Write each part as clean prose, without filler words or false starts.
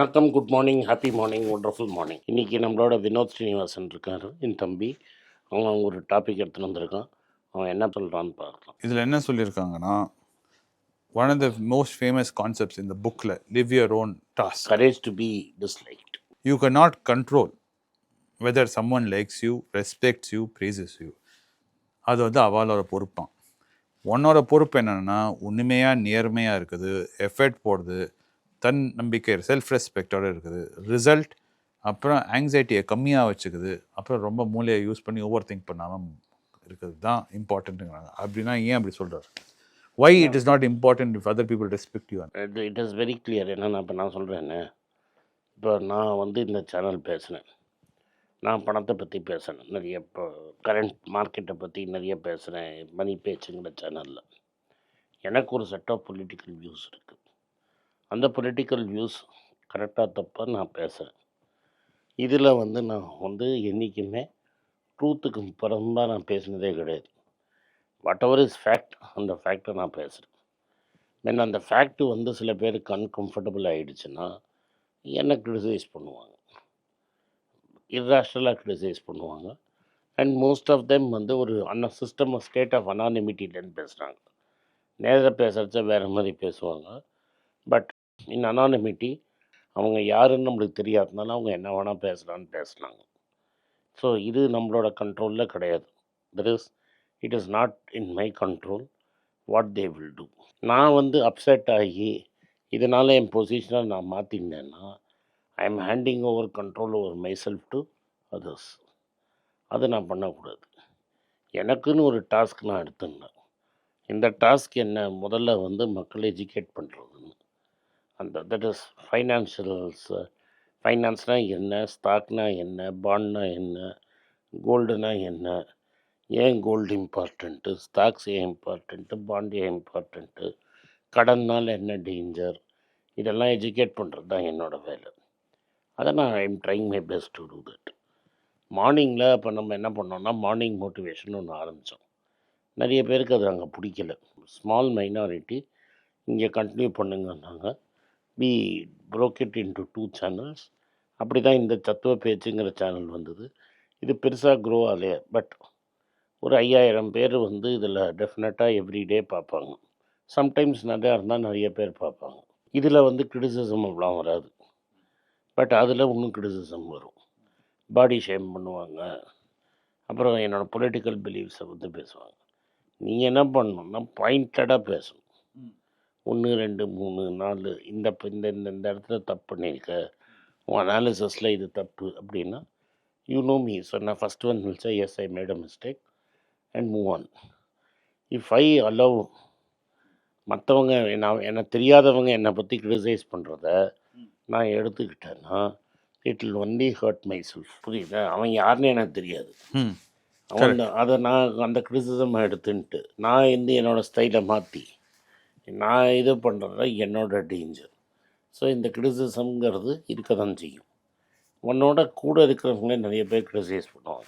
வணக்கம், good morning, happy morning, wonderful morning. இன்றைக்கி நம்மளோட வினோத் ஸ்ரீனிவாசன் இருக்கார், என் தம்பி. அவன் ஒரு டாபிக் எடுத்துன்னு வந்திருக்கான். அவன் என்ன சொல்கிறான்னு பார்க்கலாம். இதில் என்ன சொல்லியிருக்காங்கன்னா, one of the most famous concepts இந்த புக்கில், live your own task. Courage to be disliked. You can not control whether someone likes you, respects you, praises you. அது வந்து அவளோட பொறுப்பான். உன்னோட பொறுப்பு என்னென்னா, உண்மையாக நேர்மையாக இருக்குது, எஃபர்ட் போடுது, தன் நம்பிக்கை, செல்ஃப் ரெஸ்பெக்டோடு இருக்குது, ரிசல்ட் அப்புறம் ஆங்ஸைட்டியை கம்மியாக வச்சுக்குது, அப்புறம் ரொம்ப மூளையை யூஸ் பண்ணி ஓவர் திங்க் பண்ணாமல் இருக்கிறது தான் இம்பார்ட்டண்ட்டுங்கிறாங்க. அப்படின்னா ஏன் அப்படி சொல்கிறார்? Why it is not important if other people respect you? It is very clear. என்னென்னா, இப்போ நான் சொல்கிறேன்னு, இப்போ நான் வந்து இந்த சேனல் பேசுனேன், நான் பணத்தை பற்றி பேசுகிறேன், நிறைய இப்போ கரண்ட் மார்க்கெட்டை பற்றி நிறைய பேசுகிறேன், மணி பேச்சுங்கிற சேனலில். எனக்கு ஒரு செட் ஆஃப் பொலிட்டிக்கல் வியூஸ் இருக்குது. அந்த பொலிட்டிக்கல் வியூஸ் கரெக்டாக தப்பாக நான் பேசுகிறேன். இதில் வந்து நான் வந்து என்றைக்குமே ட்ரூத்துக்கு புறம்பாக நான் பேசினதே கிடையாது. வாட் எவர் இஸ் ஃபேக்ட், அந்த ஃபேக்டை நான் பேசுகிறேன். தென் அந்த ஃபேக்ட் வந்து சில பேருக்கு அன்கம்ஃபர்டபுள் ஆகிடுச்சுன்னா என்னை க்ரிட்டிசைஸ் பண்ணுவாங்க, இர்ராஷ்னலாக க்ரிட்டிசைஸ் பண்ணுவாங்க. அண்ட் மோஸ்ட் ஆஃப் தெம் வந்து ஒரு சிஸ்டம் ஆஃப் ஸ்டேட் ஆஃப் அனானிமிட்டிலேருந்து பேசுகிறாங்க. நேராக பேசுகிறச்ச வேறு மாதிரி பேசுவாங்க. பட் இன் அனானிமிட்டி அவங்க யாருன்னு நம்மளுக்கு தெரியாதனால அவங்க என்ன வேணால் பேசலான்னு பேசுனாங்க. ஸோ இது நம்மளோட கண்ட்ரோலில் கிடையாது. It is not in my control what they will do. நான் வந்து அப்செட் ஆகி இதனால் என் பொசிஷனை நான் மாற்றினேன்னா I am handing over control over myself to others. அதை நான் பண்ணக்கூடாது. எனக்குன்னு ஒரு டாஸ்க் நான் எடுத்துருந்தேன். இந்த டாஸ்க் என்ன, முதல்ல வந்து மக்களை எஜுகேட் பண்ணுறதுன்னு. தட் இஸ் ஃபைனான்ஸ்னால் என்ன, ஸ்டாக்னா என்ன, பாண்ட்னா என்ன, கோல்டுனா என்ன, ஏன் கோல்டு இம்பார்ட்டண்ட்டு, ஸ்டாக்ஸ் ஏன் இம்பார்ட்டண்ட்டு, பாண்ட் ஏன் இம்பார்ட்டண்ட்டு, கடன்னால் என்ன டேஞ்சர், இதெல்லாம் எஜுகேட் பண்ணுறது தான் என்னோடய வேலை. அதை நான் I am trying my best to do that. மார்னிங்கில் இப்போ நம்ம என்ன பண்ணோம்னா, மார்னிங் மோட்டிவேஷன் ஒன்று ஆரம்பித்தோம். நிறைய பேருக்கு அது அங்கே பிடிக்கல. ஸ்மால் மைனாரிட்டி இங்கே continue பண்ணுங்கன்னாங்க. we broke it into 2 channels. அப்படி தான் இந்த தத்துவ பேச்சுங்கிற சேனல் வந்தது. இது பெருசாக க்ரோ ஆகலையே, பட் ஒரு 5000 பேர் வந்து இதில் டெஃபினட்டாக எவ்ரிடே பார்ப்பாங்க. சம்டைம்ஸ் நிறையா இருந்தால் நிறைய பேர் பார்ப்பாங்க. இதில் வந்து கிரிட்டிசிசம் அவ்வளோ வராது, பட் அதில் இன்னும் கிரிட்டிசிசம் வரும். பாடி ஷேம் பண்ணுவாங்க, அப்புறம் என்னோடய பொலிட்டிக்கல் பிலீவ்ஸை வந்து பேசுவாங்க. நீங்கள் என்ன பண்ணணுன்னா பாயிண்டடாக பேசணும். 1 2 3 4 இந்த இந்த இடத்துல தப்பு பண்ணியிருக்க, உன் அனாலிசிஸில் இது தப்பு அப்படின்னா யூ நோ மீ. ஸோ நான் first one will say yes I made a mistake and move on. If I allow மற்றவங்க எனக்கு தெரியாதவங்க என்னை பற்றி க்ரிட்டிசைஸ் பண்ணுறத நான் எடுத்துக்கிட்டேன்னா it will only hurt myself. புரியுதா? அவன் யாருன்னு எனக்கு தெரியாது. அவன் அதை நான் அந்த க்ரிட்டிசிசம் எடுத்துன்ட்டு நான் வந்து என்னோடய ஸ்டைலை மாற்றி நான் இது பண்ணுறது என்னோடய டேஞ்சர். ஸோ இந்த கிரிட்டிசிசம்ங்கிறது இருக்க தான் செய்யும். உன்னோட கூட இருக்கிறவங்களே நிறைய பேர் கிரிட்டிசைஸ் பண்ணுவாங்க.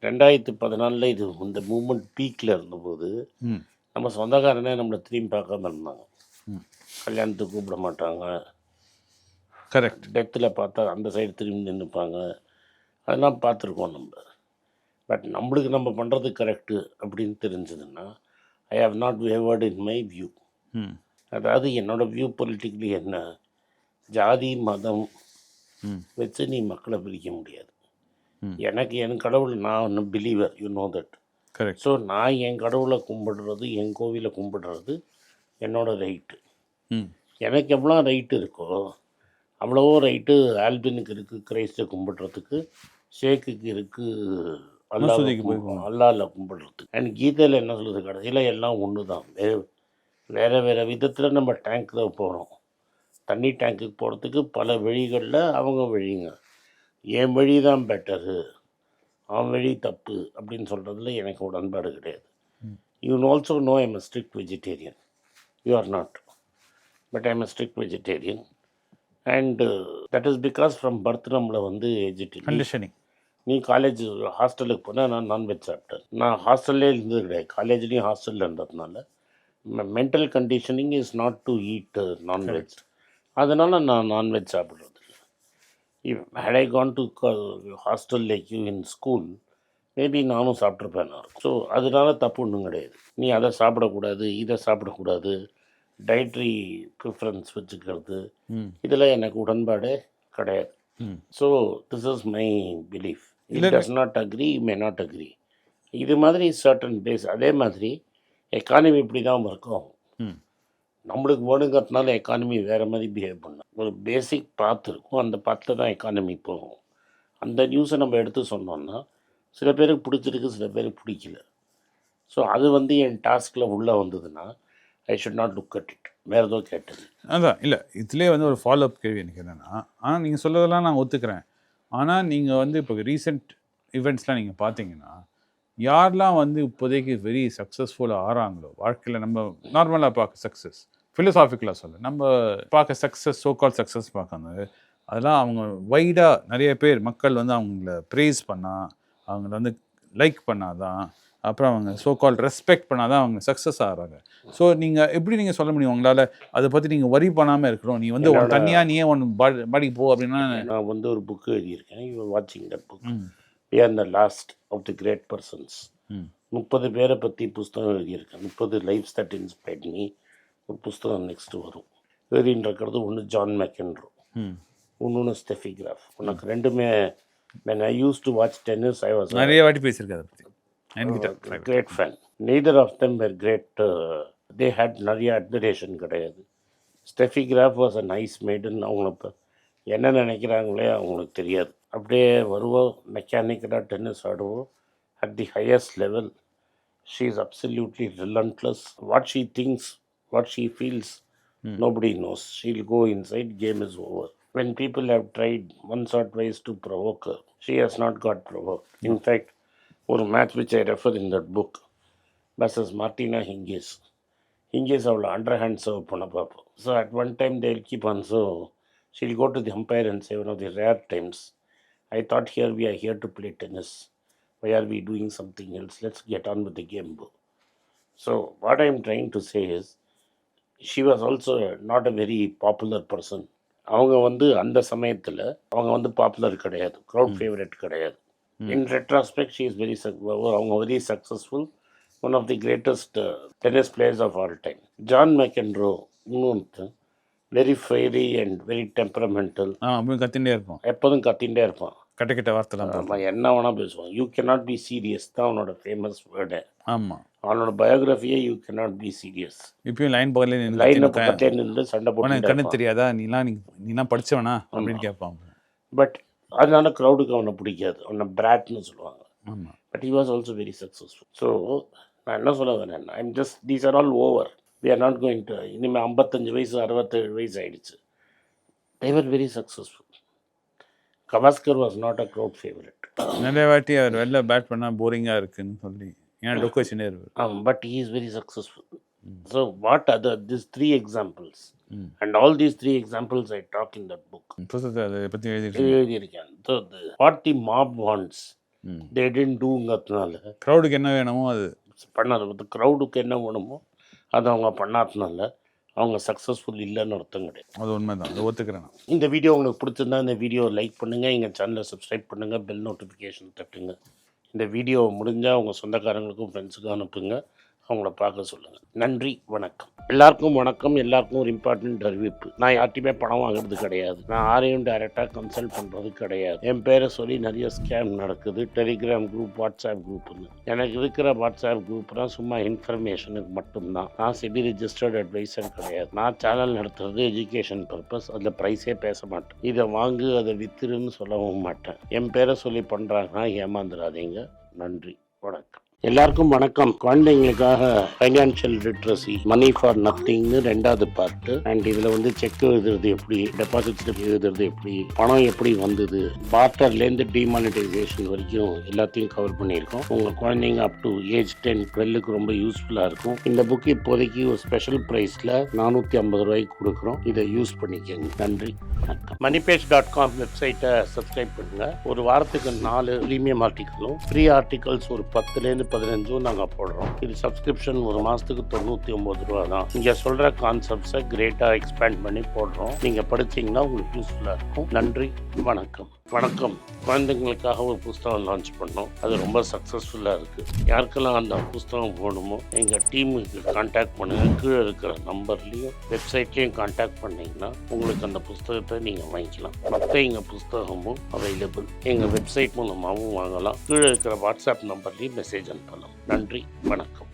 2014 இது இந்த மூமெண்ட் பீக்கில் இருந்தபோது நம்ம சொந்தக்காரனே நம்மளை திரும்பி பார்க்காம இருந்தாங்க. கல்யாணத்துக்கு கூப்பிட மாட்டாங்க, கரெக்ட், டெத்தில் பார்த்தா அந்த சைடு திரும்பி நின்றுப்பாங்க. அதெல்லாம் பார்த்துருக்கோம் நம்ம. பட் நம்மளுக்கு நம்ம பண்ணுறது கரெக்டு அப்படின்னு தெரிஞ்சதுன்னா I have not wavered in my view. அதாவது என்னோடய வியூ பொலிட்டிக்கலி என்ன, ஜாதி மதம் வச்சு நீ மக்களை பிரிக்க முடியாது. எனக்கு என் கடவுள், நான் ஒன்று believer, you know that. Correct. So நான் என் கடவுளை கும்பிடுறது, என் கோவிலை கும்பிடுறது என்னோடய ரைட்டு. எனக்கு எவ்வளோ ரைட்டு இருக்கோ அவ்வளவோ ரைட்டு ஆல்பினுக்கு இருக்குது, கிரைஸ்டை கும்பிடுறதுக்கு, ஷேக்குக்கு இருக்குது, அல்லாஹ்ல கும்பிடுறதுக்கு. அண்ட் கீதையில் என்ன சொல்லுது, கடைசியில் எல்லாம் ஒன்று தான். வேறு வேறு விதத்தில் நம்ம டேங்க்கில் போகிறோம். தண்ணி டேங்க்குக்கு போகிறதுக்கு பல வழிகளில் அவங்க வழிங்க. என் வழி தான் பெட்டரு, அவன் வழி தப்பு அப்படின்னு சொல்கிறதுல எனக்கு உடன்பாடு கிடையாது. You also know I am a strict vegetarian. You are not. But I am a strict vegetarian. And that is because from birth நம்மளை வந்து கண்டிஷனிங். நீ காலேஜ் ஹாஸ்டலுக்கு போனால் நான் நான்வெஜ் சாப்பிட்டேன். நான் ஹாஸ்டல்லே இருந்தது கிடையாது, காலேஜ்லேயும் ஹாஸ்டலில் இருந்ததுனால mental conditioning is not to eat non veg. அதனால் நான் நான்வெஜ் சாப்பிட்றது. If had I gone to hostel like you in school, maybe நானும் சாப்பிட்ருப்பேன் நான். ஸோ அதனால தப்பு ஒன்றும் கிடையாது. நீ அதை சாப்பிடக்கூடாது, இதை சாப்பிடக்கூடாது, டயட்ரி ப்ரிஃபரன்ஸ் வச்சுக்கிறது, இதில் எனக்கு உடன்பாடே கிடையாது. So this is my belief. It does not agri, may not agri. இது மாதிரி சர்டன் டேஸ். அதே மாதிரி எக்கானமி இப்படி தான் ஒர்க் ஆகும். நம்மளுக்கு வேணுங்கிறதுனால எக்கானமி வேறு மாதிரி பிஹேவ் பண்ணலாம். ஒரு பேசிக் பாத் இருக்கும், அந்த பாத்தில் தான் எக்கானமி போகும். அந்த நியூஸை நம்ம எடுத்து சொன்னோம்னா சில பேருக்கு பிடிச்சிருக்கு, சில பேருக்கு பிடிக்கல. ஸோ அது வந்து என் டாஸ்கில் உள்ளே வந்ததுன்னா I should not look at it. வேறு ஏதோ கேட்டது அதான் இல்லை, இதுலேயே வந்து ஒரு ஃபாலோ அப் கேள்வி எனக்கு என்னென்னா, ஆனால் நீங்கள் சொல்கிறதெல்லாம் நான் ஒத்துக்கிறேன். ஆனால் நீங்கள் வந்து இப்போ ரீசெண்ட் ஈவெண்ட்ஸ்லாம் நீங்கள் பார்த்தீங்கன்னா, யாரெல்லாம் வந்து இப்போதைக்கு வெரி சக்ஸஸ்ஃபுல்லாக ஆகிறாங்களோ வாழ்க்கையில், நம்ம நார்மலாக பார்க்க சக்ஸஸ், ஃபிலோசாஃபிக்கலாக சொல்ல நம்ம பார்க்க சக்ஸஸ், சோகால் சக்ஸஸ் பார்க்கறது, அதெல்லாம் அவங்க வைடாக நிறைய பேர் மக்கள் வந்து அவங்கள ப்ரேஸ் பண்ணால், அவங்கள வந்து லைக் பண்ணாதான், அப்புறம் அவங்க சோகால் ரெஸ்பெக்ட் பண்ணாதான் அவங்க சக்ஸஸ் ஆகிறாங்க. ஸோ நீங்கள் எப்படி நீங்கள் சொல்ல முடியும் உங்களால் அதை பற்றி நீங்கள் வரி பண்ணாமல் இருக்கிறோம்? நீ வந்து தனியாக நீயே ஒன்று பாடிக்கு போ அப்படின்னா. நான் வந்து ஒரு புக்கு எழுதியிருக்கேன். யூ வாட்சிங் that book, we are the last of the great persons. 30 பேரை பற்றி புஸ்தகம் எழுதியிருக்கேன். 30 லைஃப்ஸ் தட் இன்ஸ்பைர்ட் மீ. ஒரு புஸ்தகம் நெக்ஸ்ட்டு வரும். எழுதின்னு இருக்கிறது ஒன்று ஜான் மெக்கென்ரோ, இன்னொன்று ஸ்டெஃபி கிராஃப். உனக்கு ரெண்டுமே when I used to watch tennis, I was நிறைய வாட்டி பேசியிருக்கேன் அதை பற்றி. great fan. Neither of them were great. They had நிறைய அட்மிரேஷன் கிடையாது. Steffi Graf was a nice maiden. அவங்க இப்போ என்ன நினைக்கிறாங்களே அவங்களுக்கு தெரியாது. அப்படியே வருவோம், மெக்கானிக்கலாக டென்னிஸ் ஆடுவோம் at the highest level. She is absolutely relentless. What she thinks, what she feels, nobody knows. She'll go inside, game is over. When people have tried once or twice to provoke her, she has not got provoked. In fact, one match which I refer in that book versus Martina Hingis. Hingis avla underhand serve panna paapom. So at one time they'll keep on, so she'll go to the umpire and say, one of the rare times, I thought here we are here to play tennis. Why are we doing something else? Let's get on with the game. So what I am trying to say is, she was also not a very popular person. அவங்க வந்து அந்த சமயத்தில் அவங்க வந்து popular கிடையாது, crowd favourite கிடையாது. In retrospect she is very அவங்க very successful, one of the greatest tennis players of all time. John McEnroe இன்னொன்று very fiery and very temperamental. கத்திகிட்டே இருப்பான், எப்போதும் கத்திகிட்டே இருப்பான், கட்ட வார்த்தைலாம் நம்ம என்ன வேணால் பேசுவான். யூ கேனாட் பி சீரியஸ் தான் அவனோட ஃபேமஸ் வேர்டு. ஆமாம், அவனோட பயோகிராஃபியே யூ கேனாட் பி சீரியஸ். இப்பயும் லைன் பக்கத்தில் லைன் பக்கத்தே நின்று சண்டை போட்டு கண்ணு தெரியாதா, நீலாம் படித்தவனா அப்படின்னு கேட்பான். பட் அதனால க்ரௌடுக்கு அவனை பிடிக்காது, அவனை பிராட்னு சொல்லுவாங்க. ஆமாம், but he was also very successful. So நான் என்ன சொல்ல வரேன், I'm just these are all over. We are not going to, இனிமேல் 55 வயசு 67 வயசு ஆயிடுச்சு. they were very successful. Gavaskar was not a crowd favourite. நிறைய வாட்டி அவர் வெளில பேட் பண்ணால் போரிங்காக இருக்குன்னு சொல்லி ஏன் டொக்கேஷனே இருக்கு. But he is very successful. So what other this 3 examples and all these 3 examples I talk in that book. அதை பற்றி எழுதியிருக்கேன். So what the mop wants they didn't doங்கிறதுனால, க்ரௌடுக்கு என்ன வேணுமோ அது பண்ணாது. க்ரௌடுக்கு என்ன வேணுமோ அது அவங்க பண்ணாததுனால அவங்க சக்ஸஸ்ஃபுல் இல்லைன்னு அர்த்தம் கிடையாது. அது உண்மை தான், அதை ஒத்துக்கிறேன். இந்த வீடியோ உங்களுக்கு பிடிச்சிருந்தா இந்த வீடியோ லைக் பண்ணுங்கள், எங்கள் சேனலை சப்ஸ்கிரைப் பண்ணுங்கள், பெல் நோட்டிஃபிகேஷன் தட்டுங்க. இந்த வீடியோ முடிஞ்சால் உங்கள் சொந்தக்காரங்களுக்கும் ஃப்ரெண்ட்ஸுக்கும் அனுப்புங்க, அவங்கள பார்க்க சொல்லுங்கள். நன்றி, வணக்கம். எல்லாருக்கும் வணக்கம். எல்லாருக்கும் ஒரு இம்பார்ட்டன்ட் அறிவிப்பு. நான் யார்ட்டையுமே பணம் வாங்குறது கிடையாது. நான் யாரையும் டைரெக்டாக கன்சல்ட் பண்ணுறது கிடையாது. என் பேரை சொல்லி நிறைய ஸ்கேம் நடக்குது. டெலிகிராம் குரூப், வாட்ஸ்அப் குரூப்னு. எனக்கு இருக்கிற வாட்ஸ்அப் குரூப்லாம் சும்மா இன்ஃபர்மேஷனுக்கு மட்டும்தான். நான் செபி ரிஜிஸ்டர்ட் அட்வைசர் கிடையாது. நான் சேனல் நடத்துறது எஜுகேஷன் பர்பஸ். அதில் ப்ரைஸே பேச மாட்டேன். இதை வாங்கு அதை வித்துருன்னு சொல்லவும் மாட்டேன். என் பேரை சொல்லி பண்ணுறாங்கன்னா ஏமாந்துடாதீங்க. நன்றி, வணக்கம். எல்லாருக்கும் வணக்கம். குழந்தைங்களுக்காக ஃபைனான்ஷியல் லிட்ரஸி, மணி ஃபார் நத்திங்னு 2வது பார்ட்டு. அண்ட் இதில் வந்து செக் எழுதுறது எப்படி, டெபாசிட் ஸ்லிப் எழுதுறது எப்படி, பணம் எப்படி வந்தது, பார்ட்டர்லேருந்து டிமானிட்டைசேஷன் வரைக்கும் எல்லாத்தையும் கவர் பண்ணியிருக்கோம். உங்கள் குழந்தைங்க அப் டு ஏஜ் 10-12க்கு ரொம்ப யூஸ்ஃபுல்லாக இருக்கும். இந்த புக் இப்போதைக்கு ஒரு ஸ்பெஷல் ப்ரைஸில் 450 ரூபாய்க்கு கொடுக்குறோம். இதை யூஸ் பண்ணிக்கோங்க. நன்றி, வணக்கம். moneypage.com வெப்சைட்டை சப்ஸ்கிரைப் பண்ணுங்கள். ஒரு வாரத்துக்கு 4 ப்ரீமியம் ஆர்டிக்கலும், ஃப்ரீ ஆர்டிகல்ஸ் ஒரு 10லேருந்து 15 நாங்கள் போடுறோம். இது சப்ஸ்கிரிப்ஷன் ஒரு மாதத்துக்கு 99 ரூபா தான். இங்கே சொல்கிற கான்செப்ட்ஸை கிரேட்டாக எக்ஸ்பேண்ட் பண்ணி போடுறோம். நீங்கள் படித்தீங்கன்னா உங்களுக்கு யூஸ்ஃபுல்லாக இருக்கும். நன்றி, வணக்கம். குழந்தைங்களுக்காக ஒரு புஸ்தகம் லான்ச் பண்ணோம். அது ரொம்ப சக்ஸஸ்ஃபுல்லாக இருக்குது. யாருக்கெல்லாம் அந்த புஸ்தகம் போகணுமோ எங்கள் டீமுக்கு கான்டாக்ட் பண்ணுங்கள். கீழே இருக்கிற நம்பர்லேயும் வெப்சைட்லேயும் கான்டாக்ட் பண்ணிங்கன்னா உங்களுக்கு அந்த புஸ்தகத்தை நீங்கள் வாங்கிக்கலாம். மற்ற எங்கள் புஸ்தகமும் அவைலபிள். எங்கள் வெப்சைட் மூலமாகவும் வாங்கலாம். கீழே இருக்கிற வாட்ஸ்அப் நம்பர்லேயும் மெசேஜ் அனுப்பலாம். நன்றி, வணக்கம்.